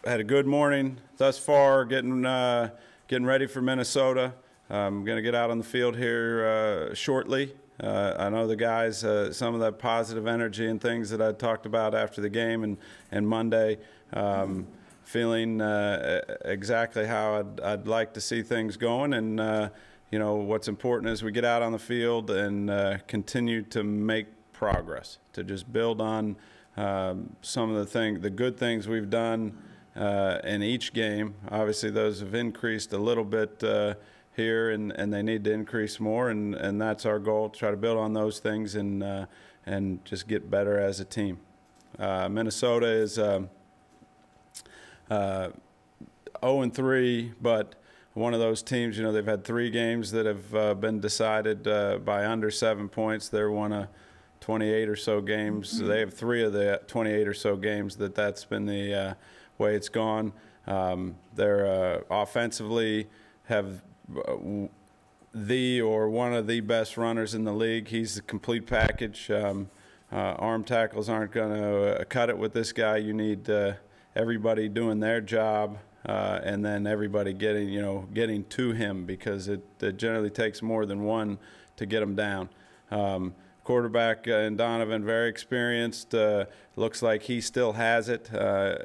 had a good morning thus far, getting ready for Minnesota. I'm going to get out on the field here shortly. I know the guys, some of that positive energy and things that I talked about after the game and Monday, feeling exactly how I'd like to see things going. And, you know, what's important is we get out on the field and continue to make progress, to just build on some of the good things we've done in each game. Obviously, those have increased a little bit here, and they need to increase more, and that's our goal, to try to build on those things and just get better as a team. Minnesota is 0-3, but one of those teams, you know, they've had 3 games that have been decided by under 7 points. They're one of 28 or so games. They have 3 of the 28 or so games that's been the way it's gone. They're offensively have one of the best runners in the league. He's the complete package. Arm tackles aren't going to cut it with this guy. You need everybody doing their job, and then everybody getting to him, because it generally takes more than one to get him down. Quarterback and Donovan, very experienced. Looks like he still has it.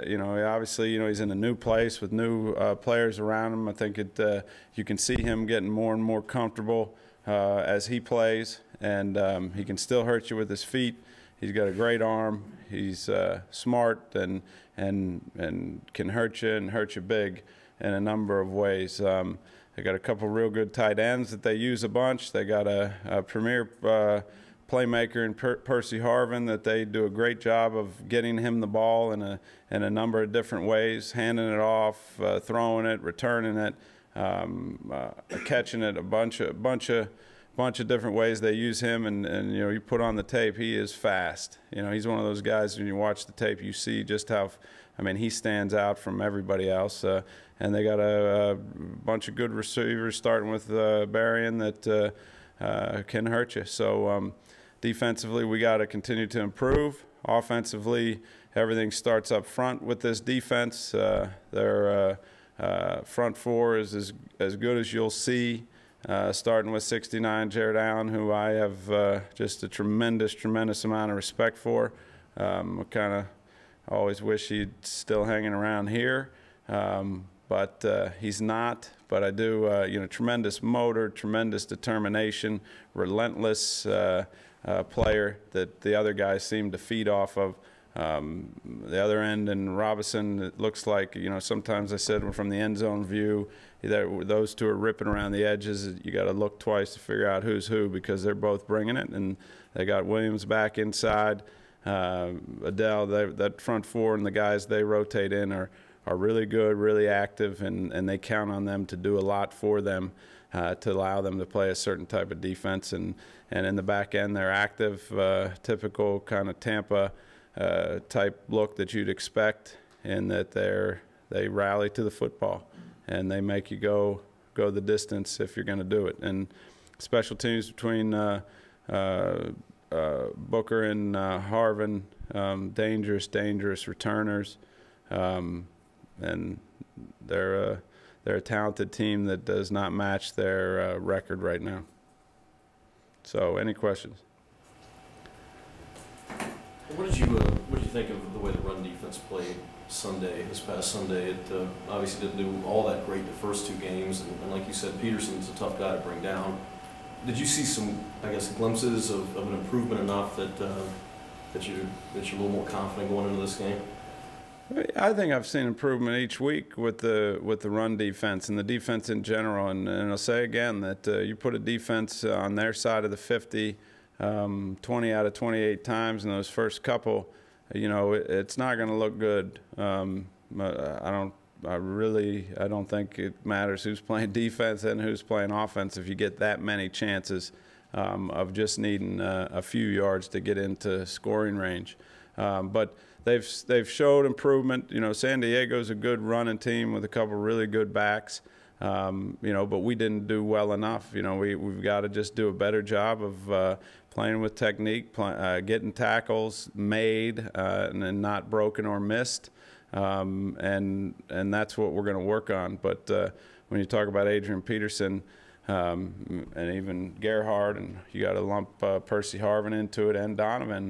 You know, obviously, you know, he's in a new place with new players around him. I think you can see him getting more and more comfortable as he plays, and he can still hurt you with his feet. He's got a great arm. He's smart and can hurt you big in a number of ways. They got a couple real good tight ends that they use a bunch. They got a premier playmaker in Percy Harvin that they do a great job of getting him the ball in a number of different ways, handing it off, throwing it, returning it, catching it, a bunch of different ways they use him. And you know, you put on the tape, he is fast. You know, he's one of those guys, when you watch the tape, you see just how, I mean, he stands out from everybody else. And they got a bunch of good receivers, starting with Berrien, that can hurt you. So defensively, we got to continue to improve. Offensively, everything starts up front with this defense. Their front four is as good as you'll see, starting with 69, Jared Allen, who I have just a tremendous amount of respect for. I kind of always wish he'd still hanging around here, but he's not. But I do, you know, tremendous motor, tremendous determination, relentless player that the other guys seem to feed off of. The other end, and Robinson, it looks like, you know, sometimes I said from the end zone view, those two are ripping around the edges. You got to look twice to figure out who's who, because they're both bringing it. And they got Williams back inside. Adele, that front four and the guys they rotate in are really good, really active, and they count on them to do a lot for them, to allow them to play a certain type of defense. And in the back end, they're active, typical kind of Tampa type look that you'd expect, in that they rally to the football and they make you go the distance if you're going to do it. And special teams between Booker and Harvin, dangerous returners, and they're a talented team that does not match their record right now. So, any questions? What did you think of the way the run defense played this past Sunday? It obviously didn't do all that great the first 2 games, and like you said, Peterson's a tough guy to bring down. Did you see some, I guess, glimpses of an improvement enough that you're a little more confident going into this game? I think I've seen improvement each week with the run defense and the defense in general. And I'll say again that you put a defense on their side of the 50 20 out of 28 times in those first couple, you know, it's not going to look good. I don't think it matters who's playing defense and who's playing offense if you get that many chances of just needing a few yards to get into scoring range. But they've showed improvement. You know, San Diego's a good running team with a couple really good backs. You know, but we didn't do well enough. You know, we've got to just do a better job of playing with technique, getting tackles made and not broken or missed. and that's what we're going to work on. But when you talk about Adrian Peterson and even Gerhard, and you got to lump Percy Harvin into it, and Donovan,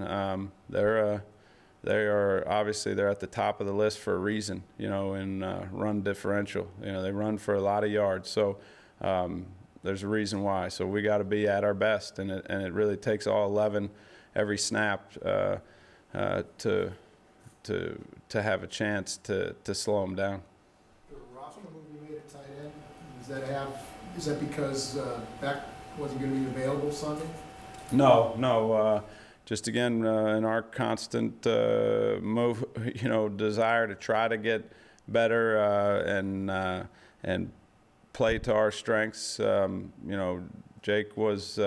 they are obviously they're at the top of the list for a reason, you know, in run differential. You know, they run for a lot of yards, so there's a reason why. So we got to be at our best, and it really takes all 11 every snap to have a chance to slow them down. The roster move you made at tight end, is that because Beck wasn't going to be available Sunday? No. Just again, in our constant move, you know, desire to try to get better and play to our strengths. You know, Jake was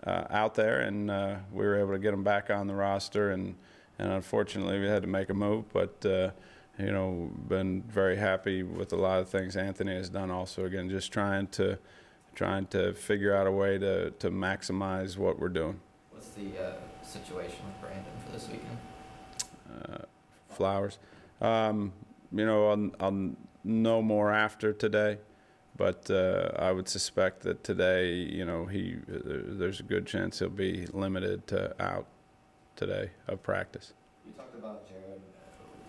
out there, and we were able to get him back on the roster, and unfortunately we had to make a move. But you know, been very happy with a lot of things Anthony has done. Also, again, just trying to figure out a way to maximize what we're doing. What's the situation with Brandon for this weekend? Flowers. You know, I'll know more after today, but I would suspect that today, you know, there's a good chance he'll be limited to out today of practice. You talked about Jared.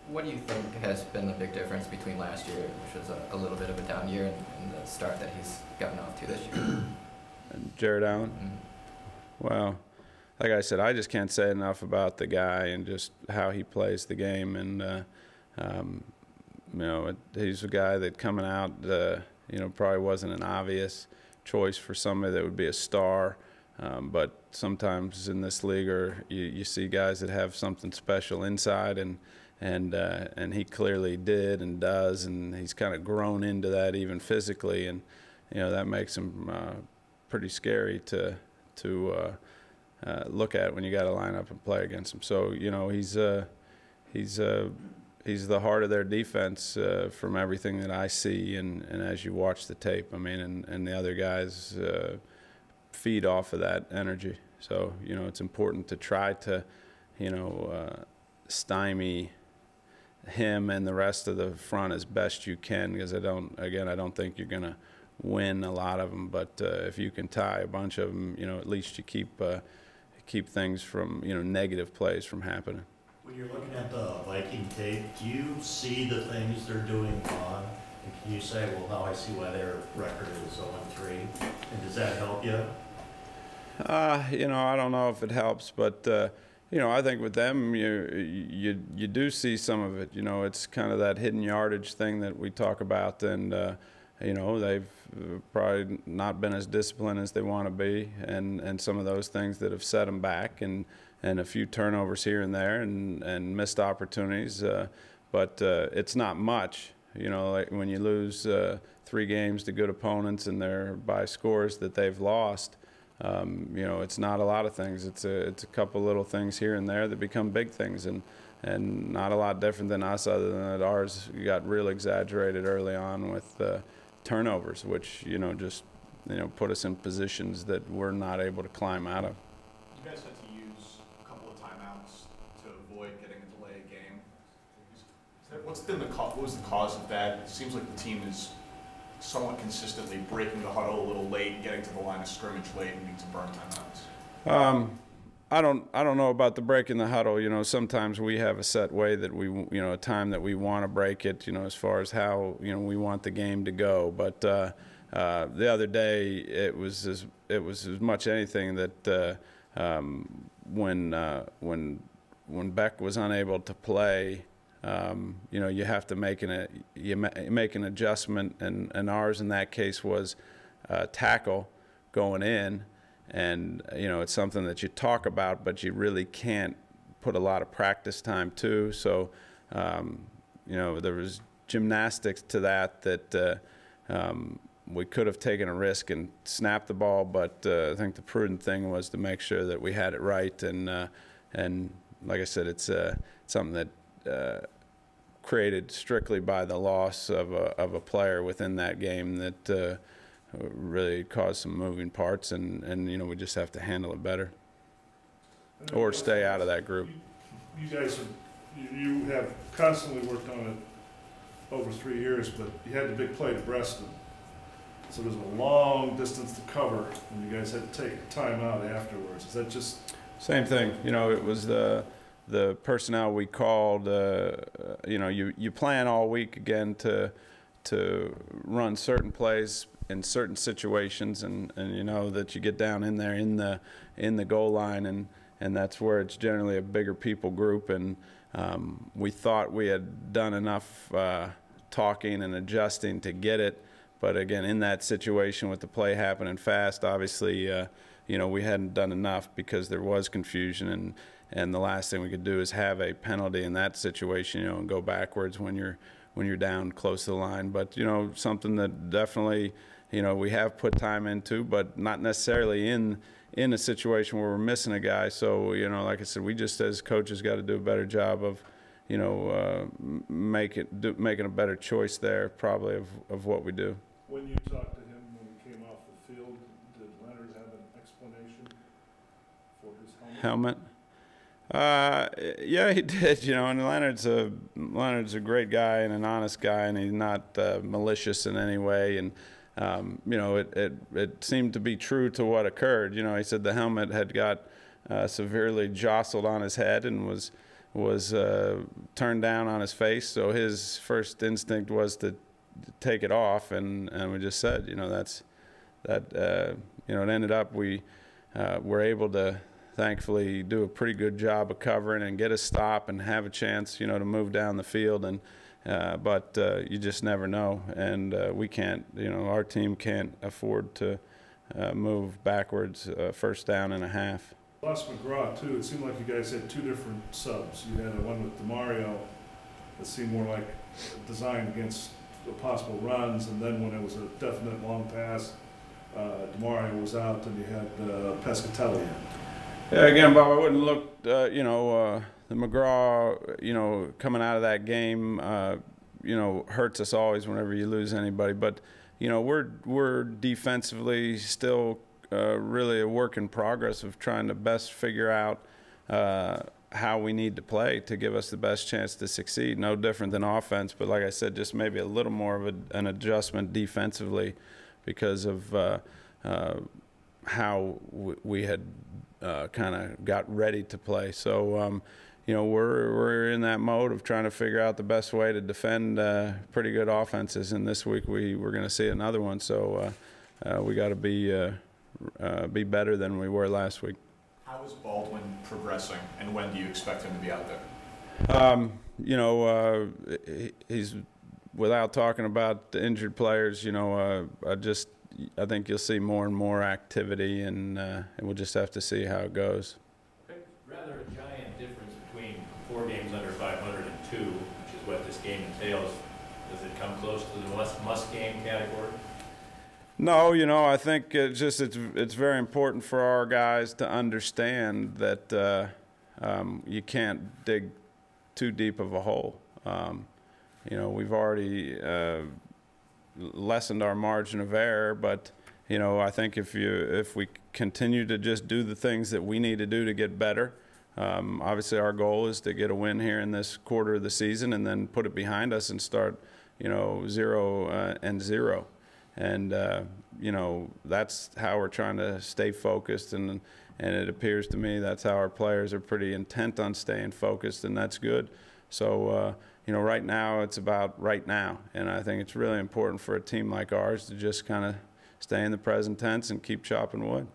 What do you think has been the big difference between last year, which was a little bit of a down year, and the start that he's gotten off to this year? And Jared Allen? Mm-hmm. Well, like I said, I just can't say enough about the guy and just how he plays the game. And, you know, he's a guy that coming out, you know, probably wasn't an obvious choice for somebody that would be a star. But sometimes in this league, you see guys that have something special inside, and he clearly did and does, and he's kind of grown into that even physically, and you know that makes him pretty scary to look at when you got to line up and play against him. So you know he's the heart of their defense from everything that I see, and as you watch the tape, I mean, and the other guys feed off of that energy. So you know it's important to try to, you know, stymie him and the rest of the front as best you can, because I don't think you're gonna win a lot of them, but if you can tie a bunch of them, you know, at least you keep things from, you know, negative plays from happening. When you're looking at the Viking tape, do you see the things they're doing wrong? And can you say, well, now I see why their record is 0-3? And does that help you? You know, I don't know if it helps, but you know, I think with them, you do see some of it. You know, it's kind of that hidden yardage thing that we talk about, and you know, they've probably not been as disciplined as they want to be, and some of those things that have set them back, and a few turnovers here and there, and missed opportunities. But it's not much. You know, like when you lose 3 games to good opponents and they're by scores that they've lost. You know, it's not a lot of things. It's a couple little things here and there that become big things, and not a lot different than us, other than that ours got real exaggerated early on with turnovers, which you know just put us in positions that we're not able to climb out of. You guys had to use a couple of timeouts to avoid getting a delayed game. What was the cause of that? It seems like the team is somewhat consistently breaking the huddle a little late, getting to the line of scrimmage late, and needing to burn timeouts. I don't know about the breaking the huddle. You know, sometimes we have a set way that a time that we want to break it. You know, as far as how we want the game to go. But the other day it was as much anything that when Beck was unable to play. You have to make an adjustment, and ours in that case was tackle going in, and it's something that you talk about, but you really can't put a lot of practice time to. So there was gymnastics to that we could have taken a risk and snapped the ball, but I think the prudent thing was to make sure that we had it right, and like I said, it's something that created strictly by the loss of a player within that game that really caused some moving parts, and we just have to handle it better or stay out of that group. You guys have you have constantly worked on it over 3 years, but you had the big play to Breston. So there's a long distance to cover, and you guys had to take a timeout afterwards. Is that just? Same thing. You know, it was the personnel we called. You know, you plan all week again to run certain plays in certain situations, and you know that you get down in there in the goal line, and that's where it's generally a bigger people group, and we thought we had done enough talking and adjusting to get it. But again, in that situation with the play happening fast, obviously, you know, we hadn't done enough because there was confusion, and the last thing we could do is have a penalty in that situation, you know, and go backwards when you're down close to the line. But you know, something that definitely, you know, we have put time into, but not necessarily in a situation where we're missing a guy. So you know, like I said, we just as coaches got to do a better job of, you know, making a better choice there, probably of what we do. When you talked to him when he came off the field, did Leonard have an explanation for his helmet? Yeah, he did. You know, and Leonard's a great guy and an honest guy, and he's not malicious in any way. And you know, it seemed to be true to what occurred. You know, he said the helmet had got severely jostled on his head and was turned down on his face. So his first instinct was to take it off, and we just said, you know, you know, it ended up we were able to thankfully do a pretty good job of covering and get a stop and have a chance, you know, to move down the field, and but you just never know, and we can't, you know, our team can't afford to move backwards first down and a half. Lost McGraw too. It seemed like you guys had two different subs. You had one with DeMario that seemed more like designed against possible runs, and then when it was a definite long pass, DeMario was out, and you had Pescatelli. Yeah, again, Bob, I wouldn't look, you know, the McGraw, you know, coming out of that game, you know, hurts us always whenever you lose anybody. But, you know, we're defensively still really a work in progress of trying to best figure out how we need to play to give us the best chance to succeed. No different than offense, but like I said, just maybe a little more of an adjustment defensively because of how we had kind of got ready to play. So, you know, we're in that mode of trying to figure out the best way to defend pretty good offenses. And this week we're going to see another one. So we got to be better than we were last week. How is Baldwin progressing, and when do you expect him to be out there? You know, he's, without talking about the injured players, you know, I think you'll see more and more activity, and we'll just have to see how it goes. Okay. Rather a giant difference between 4 games under 500 and 2, which is what this game entails. Does it come close to the must-game category? No, you know, I think it's very important for our guys to understand that you can't dig too deep of a hole. You know, we've already lessened our margin of error, but you know, I think if we continue to just do the things that we need to do to get better, obviously our goal is to get a win here in this quarter of the season and then put it behind us and start, you know, 0-0. And you know, that's how we're trying to stay focused, and it appears to me that's how our players are pretty intent on staying focused, and that's good. So you know, right now it's about right now, and I think it's really important for a team like ours to just kind of stay in the present tense and keep chopping wood.